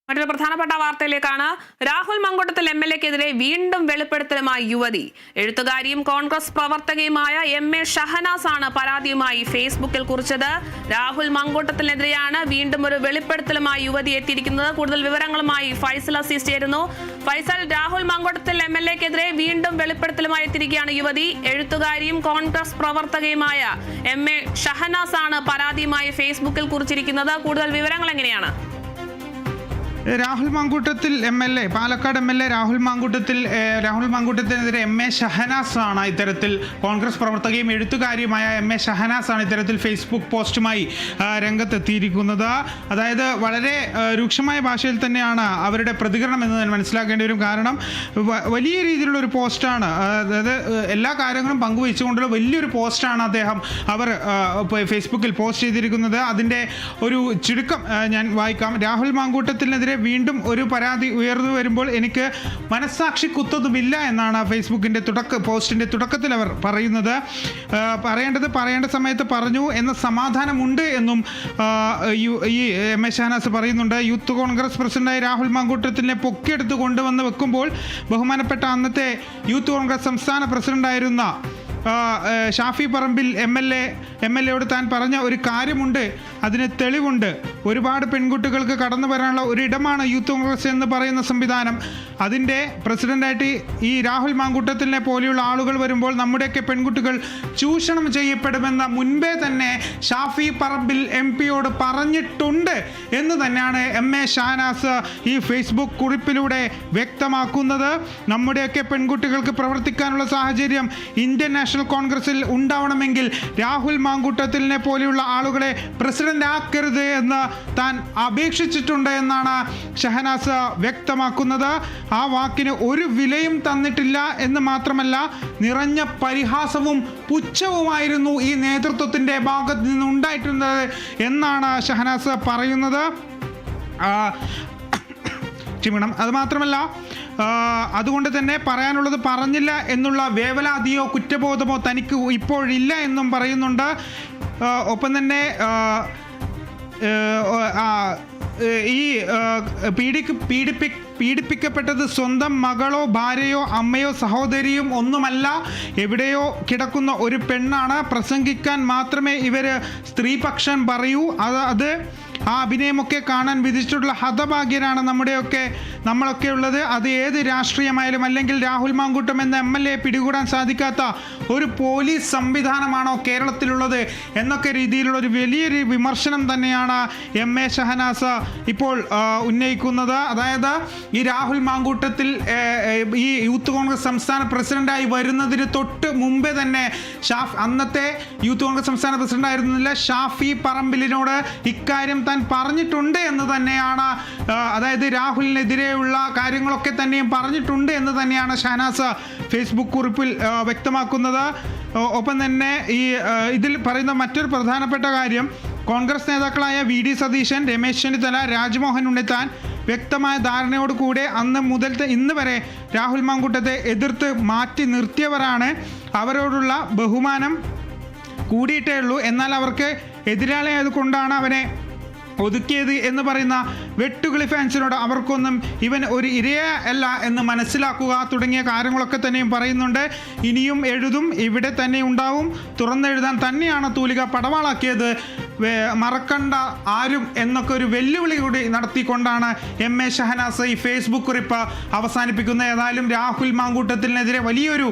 മറ്റൊരു പ്രധാനപ്പെട്ട വാർത്തയിലേക്കാണ്. രാഹുൽ മങ്കൂട്ടത്തിൽ MLA-ക്കെതിരെ വീണ്ടും വെളിപ്പെടുത്തലുമായി യുവതി. എഴുത്തുകാരിയും കോൺഗ്രസ് പ്രവർത്തകയുമായ MA ഷഹനാസ് ആണ് പരാതിയുമായി ഫേസ്ബുക്കിൽ കുറിച്ചത്. രാഹുൽ മങ്കൂട്ടത്തിനെതിരെയാണ് വീണ്ടും ഒരു വെളിപ്പെടുത്തലുമായി യുവതി എത്തിയിരിക്കുന്നത്. കൂടുതൽ വിവരങ്ങളുമായി ഫൈസൽ അസീസ് ചേരുന്നു. ഫൈസൽ, രാഹുൽ മങ്കൂട്ടത്തിൽ MLA-ക്കെതിരെ വീണ്ടും വെളിപ്പെടുത്തലുമായി എത്തിയിരിക്കുകയാണ് യുവതി. എഴുത്തുകാരിയും കോൺഗ്രസ് പ്രവർത്തകയുമായ MA ഷഹനാസ് ആണ് പരാതിയുമായി ഫേസ്ബുക്കിൽ കുറിച്ചിരിക്കുന്നത്. കൂടുതൽ വിവരങ്ങൾ എങ്ങനെയാണ്? Rahul Mankoottathil MLA, Palakkad MLA Rahul മങ്കൂട്ടത്തിനെതിരെ MA Shahnaz ആണ് ഇത്തരത്തിൽ കോൺഗ്രസ് പ്രവർത്തകയും എഴുത്തുകാരിയുമായ MA ഷഹനാസ് ആണ് ഇത്തരത്തിൽ ഫേസ്ബുക്ക് പോസ്റ്റുമായി രംഗത്തെത്തിയിരിക്കുന്നത്. അതായത് വളരെ രൂക്ഷമായ ഭാഷയിൽ തന്നെയാണ് അവരുടെ പ്രതികരണം എന്ന് തന്നെ മനസ്സിലാക്കേണ്ടി വരും. കാരണം വലിയ രീതിയിലുള്ള ഒരു പോസ്റ്റാണ്, അതായത് എല്ലാ കാര്യങ്ങളും പങ്കുവെച്ചുകൊണ്ടുള്ള വലിയൊരു പോസ്റ്റാണ് അവർ ഫേസ്ബുക്കിൽ പോസ്റ്റ് ചെയ്തിരിക്കുന്നത്. അതിൻ്റെ ഒരു ചുരുക്കം ഞാൻ വായിക്കാം. രാഹുൽ മങ്കൂട്ടത്തിനെതിരെ വീണ്ടും ഒരു പരാതി ഉയർന്നു വരുമ്പോൾ എനിക്ക് മനസ്സാക്ഷി കുത്തതുമില്ല എന്നാണ് ഫേസ്ബുക്കിൻ്റെ പോസ്റ്റിൻ്റെ തുടക്കത്തിൽ അവർ പറയുന്നത്. പറയേണ്ട സമയത്ത് പറഞ്ഞു എന്ന സമാധാനമുണ്ട് എന്നും ഈ MA ഷഹനാസ് പറയുന്നുണ്ട്. യൂത്ത് കോൺഗ്രസ് പ്രസിഡന്റായി രാഹുൽ മങ്കൂട്ടത്തിനെ പൊക്കിയെടുത്ത് കൊണ്ടുവന്ന് വെക്കുമ്പോൾ ബഹുമാനപ്പെട്ട അന്നത്തെ യൂത്ത് കോൺഗ്രസ് സംസ്ഥാന പ്രസിഡന്റായിരുന്ന ഷാഫി പറമ്പിൽ MLA-യോട് താൻ പറഞ്ഞ ഒരു കാര്യമുണ്ട്, അതിന് തെളിവുണ്ട്. ഒരുപാട് പെൺകുട്ടികൾക്ക് കടന്നു വരാനുള്ള ഒരിടമാണ് യൂത്ത് കോൺഗ്രസ് എന്ന് പറയുന്ന സംവിധാനം. അതിൻ്റെ പ്രസിഡൻ്റായിട്ട് ഈ രാഹുൽ മങ്കൂട്ടത്തിനെ പോലെയുള്ള ആളുകൾ വരുമ്പോൾ നമ്മുടെയൊക്കെ പെൺകുട്ടികൾ ചൂഷണം ചെയ്യപ്പെടുമെന്ന് മുൻപേ തന്നെ ഷാഫി പറമ്പിൽ MP-യോട് പറഞ്ഞിട്ടുണ്ട് എന്ന് തന്നെയാണ് MA ഷഹനാസ് ഈ ഫേസ്ബുക്ക് കുറിപ്പിലൂടെ വ്യക്തമാക്കുന്നത്. നമ്മുടെയൊക്കെ പെൺകുട്ടികൾക്ക് പ്രവർത്തിക്കാനുള്ള സാഹചര്യം ഇന്ത്യൻ നാഷണൽ കോൺഗ്രസിൽ ഉണ്ടാവണമെങ്കിൽ രാഹുൽ മങ്കൂട്ടത്തിനെ പോലെയുള്ള ആളുകളെ പ്രസിഡന്റ് ആക്കരുത് എന്ന് താൻ അപേക്ഷിച്ചിട്ടുണ്ട് എന്നാണ് ഷഹനാസ് വ്യക്തമാക്കുന്നത്. ആ വാക്കിന് ഒരു വിലയും തന്നിട്ടില്ല എന്ന് മാത്രമല്ല, നിറഞ്ഞ പരിഹാസവും പുച്ഛവുമായിരുന്നു ഈ നേതൃത്വത്തിൻ്റെ ഭാഗത്ത് നിന്നുണ്ടായിട്ടുള്ളത് എന്നാണ് ഷഹനാസ് പറയുന്നത്. അത് മാത്രമല്ല, അതുകൊണ്ട് തന്നെ പറയാനുള്ളത് പറഞ്ഞില്ല എന്നുള്ള വേവലാതിയോ കുറ്റബോധമോ തനിക്ക് ഇപ്പോഴില്ല എന്നും പറയുന്നുണ്ട്. ഒപ്പം തന്നെ ഈ പീഡിപ്പിക്കപ്പെട്ടത് സ്വന്തം മകളോ ഭാര്യയോ അമ്മയോ സഹോദരിയും ഒന്നുമല്ല, എവിടെയോ കിടക്കുന്ന ഒരു പെണ്ണാണ്. പ്രസംഗിക്കാൻ മാത്രമേ ഇവർ സ്ത്രീപക്ഷം പറയൂ. അത് ആ അഭിനയമൊക്കെ കാണാൻ വിധിച്ചിട്ടുള്ള ഹതഭാഗ്യരാണ് നമ്മളൊക്കെ ഉള്ളത്. അത് ഏത് രാഷ്ട്രീയമായാലും, അല്ലെങ്കിൽ രാഹുൽ മങ്കൂട്ടം എന്ന MLA പിടികൂടാൻ സാധിക്കാത്ത ഒരു പോലീസ് സംവിധാനമാണോ കേരളത്തിലുള്ളത് എന്നൊക്കെ രീതിയിലുള്ള ഒരു വലിയൊരു വിമർശനം തന്നെയാണ് MA ഷഹനാസ് ഇപ്പോൾ ഉന്നയിക്കുന്നത്. അതായത് ഈ രാഹുൽ മങ്കൂട്ടത്തിൽ ഈ യൂത്ത് കോൺഗ്രസ് സംസ്ഥാന പ്രസിഡന്റായി വരുന്നതിന് തൊട്ട് മുമ്പേ തന്നെ അന്നത്തെ യൂത്ത് കോൺഗ്രസ് സംസ്ഥാന പ്രസിഡന്റ് ആയിരുന്നില്ല ഷാഫി പറമ്പിലിനോട് ഇക്കാര്യം താൻ പറഞ്ഞിട്ടുണ്ട് എന്ന് തന്നെയാണ്, അതായത് രാഹുലിനെതിരെയുള്ള കാര്യങ്ങളൊക്കെ തന്നെയും പറഞ്ഞിട്ടുണ്ട് എന്ന് തന്നെയാണ് ഷഹനാസ് ഫേസ്ബുക്ക് കുറിപ്പിൽ വ്യക്തമാക്കുന്നത്. ഒപ്പം തന്നെ ഇതിൽ പറയുന്ന മറ്റൊരു പ്രധാനപ്പെട്ട കാര്യം, കോൺഗ്രസ് നേതാക്കളായ VD സതീശൻ, രമേശ് ചെന്നിത്തല, രാജ്മോഹൻ ഉണ്ണിത്താൻ വ്യക്തമായ ധാരണയോട് കൂടെ അന്ന് മുതൽ ഇന്ന് വരെ രാഹുൽ മങ്കൂട്ടത്തെ എതിർത്ത് മാറ്റി നിർത്തിയവരാണ്. അവരോടുള്ള ബഹുമാനം കൂടിയിട്ടേ ഉള്ളൂ. എന്നാൽ അവർക്ക് എതിരാളിയായത് കൊണ്ടാണ് അവനെ ഒതുക്കിയത് എന്ന് പറയുന്ന വെട്ടുകിളി ഫാൻസിനോട് അവർക്കൊന്നും ഇവൻ ഒരു ഇരയല്ല എന്ന് മനസ്സിലാക്കുക തുടങ്ങിയ കാര്യങ്ങളൊക്കെ തന്നെയും പറയുന്നുണ്ട്. ഇനിയും എഴുതും, ഇവിടെ തന്നെ ഉണ്ടാവും, തുറന്നെഴുതാൻ തന്നെയാണ് തൂലിക പടവാളാക്കിയത്, മറക്കണ്ട ആരും എന്നൊക്കെ ഒരു വെല്ലുവിളി കൂടി നടത്തിക്കൊണ്ടാണ് MA ഷഹനാസ് ഈ ഫേസ്ബുക്ക് കുറിപ്പ് അവസാനിപ്പിക്കുന്നത്. ഏതായാലും രാഹുൽ മങ്കൂട്ടത്തിനെതിരെ വലിയൊരു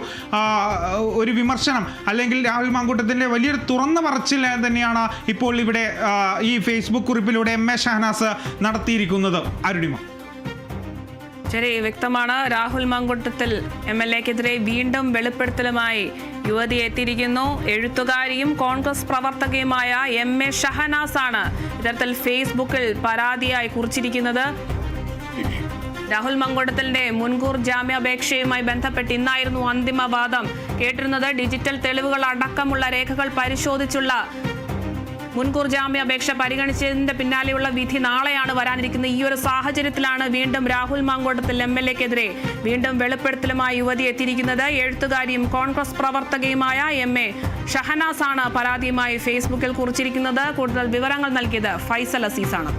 വിമർശനം, അല്ലെങ്കിൽ രാഹുൽ മങ്കൂട്ടത്തിൻ്റെ വലിയൊരു തുറന്ന പറച്ചിൽ തന്നെയാണ് ഇപ്പോൾ ഇവിടെ ഈ ഫേസ്ബുക്ക് കുറിപ്പിലൂടെ MA ഷഹനാസ് നടത്തിയിരിക്കുന്നത്. അരുണിമ. ശരി, വ്യക്തമാണ്. രാഹുൽ മങ്കൂട്ടത്തിൽ MLA-ക്കെതിരെ വീണ്ടും വെളിപ്പെടുത്തലുമായി യുവതി എത്തിയിരിക്കുന്നു. എഴുത്തുകാരിയും കോൺഗ്രസ് പ്രവർത്തകയുമായ MA ഷഹനാസ് ആണ് ഇത്തരത്തിൽ ഫേസ്ബുക്കിൽ പരാതിയായി കുറിച്ചിരിക്കുന്നത്. രാഹുൽ മങ്കൂട്ടത്തിലിന്റെ മുൻകൂർ ജാമ്യാപേക്ഷയുമായി ബന്ധപ്പെട്ട് ഇന്നായിരുന്നു അന്തിമവാദം കേട്ടിരുന്നത്. ഡിജിറ്റൽ തെളിവുകൾ അടക്കമുള്ള രേഖകൾ പരിശോധിച്ചുള്ള മുൻകൂർ ജാമ്യാപേക്ഷ പരിഗണിച്ചതിന്റെ പിന്നാലെയുള്ള വിധി നാളെയാണ് വരാനിരിക്കുന്നത്. ഈ ഒരു സാഹചര്യത്തിലാണ് വീണ്ടും രാഹുൽ മങ്കൂട്ടത്തിൽ MLA-ക്കെതിരെ വീണ്ടും വെളിപ്പെടുത്തലുമായി യുവതി എത്തിയിരിക്കുന്നത്. എഴുത്തുകാരിയും കോൺഗ്രസ് പ്രവർത്തകയുമായ MA ഷഹനാസ് ആണ് പരാതിയുമായി ഫേസ്ബുക്കിൽ കുറിച്ചിരിക്കുന്നത്. കൂടുതൽ വിവരങ്ങൾ നൽകിയത് ഫൈസൽ അസീസാണ്.